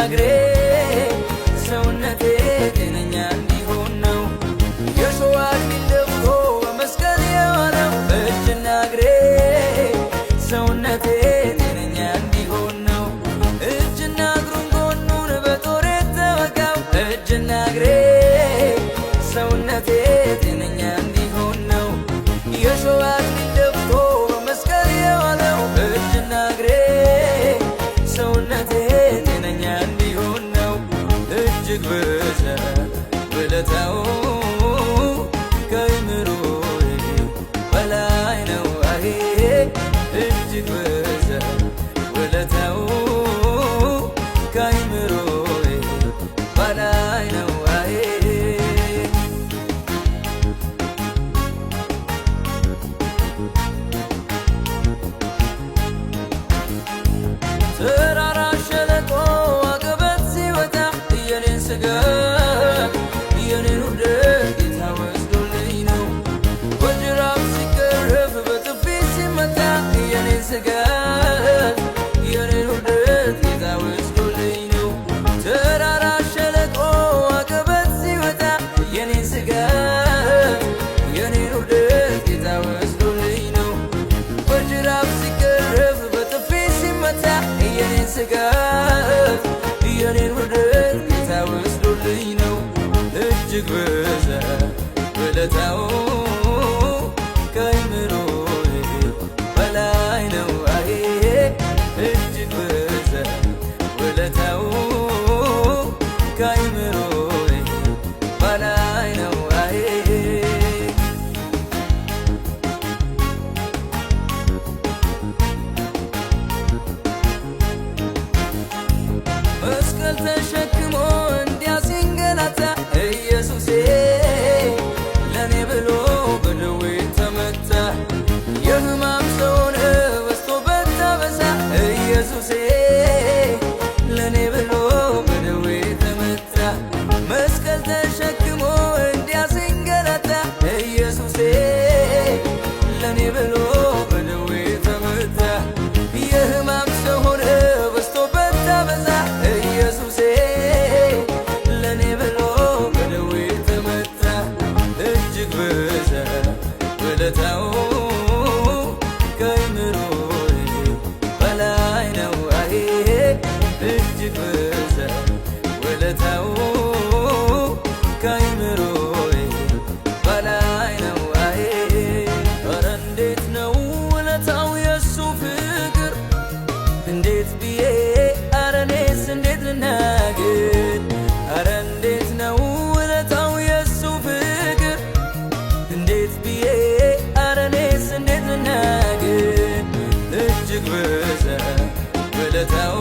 እግሬ ሰውነቴ ጤነኛ እንዲሆን ነው የሾህ አክሊል ደፍቶ በመስቀል የዋለው እጅና እግሬ ሰውነቴ ጤነኛ እንዲሆን ነው እጅና እግሩን ጎኑን በጦር የተወጋው እጅና እግሬ ሰውነቴ ጤነኛ እንዲሆን ነው የሾህ አክሊል ደፍቶ በመስቀል የዋለው እጅና እግሬ ሰውነቴ ጤነኛ እንዲሆን ነው እጅግ በዛ ውለታው ከአእምሮዬ በላይ ነው አሄ እጅግ በዛ ውለታው ከአእምሮዬ በላይ ነው አሄ ተራራ ሸለቆ አቀበት ሲወጣ የኔን ስጋ የኔን ውርደት ጌታ ወስዶልኝ ነው ወጅራፍ ሲገረፍ በጥፊ ሲመታ የኔን ስጋ የኔን ውርደት ጌታ ወስዶልኝ ነው ተራራ ሸለቆ አቀበት ሲወጣ የኔን ስጋ የኔን ውርደት ጌታ ወስዶልኝ ነው ወጅራፍ ሲገረፍ በጥፊ ሲመታ የኔን ስጋት የኔን ውርደት ጌታ ወስዶልኝ ነው እጅግ በዛ ውለታው ከአእምሮዬ በላይ ነው አሄ እጅግ በዛ ውለታው ከአእምሮዬ በላይ ነው አሄ መስቀል ተሸክሞ እንዲያ ሲንገላታ ኢየሱሴ ለኔ ብሎ በደዌ ተመታ የሕማም ሰው ሆነ በዝቶበት ታበሳ ኢየሱሴ ለኔ ብሎ በደዌ ተመታ መስቀል ተሸክሞ እንዲያ ሲንገላታ ኢየሱሴ ለኔ ብሎ በደዌ ተመታ የሕማም ሰው ሆነ በዝቶበት ታበሳ ኢየሱሴ ለኔ ብሎ በደዌ ተመታ እጅግ በዛ ውለታው ከአእምሮዬ በላይ ነው አሄ እጅግ በዛ ውለታው ከአእምሮዬ በላይ ነው አሄ ኧረ እንዴት ነው ውለታው የሱ ፍቅር እንዴት ብዬ ኧረ እኔስ እንዴት ልናገር ኧረ እንዴት ነው ውለታው የሱ ፍቅር እንዴት ብዬ ኧረ እኔስ እንዴት ልናገር እጅግ በዛ ውለታው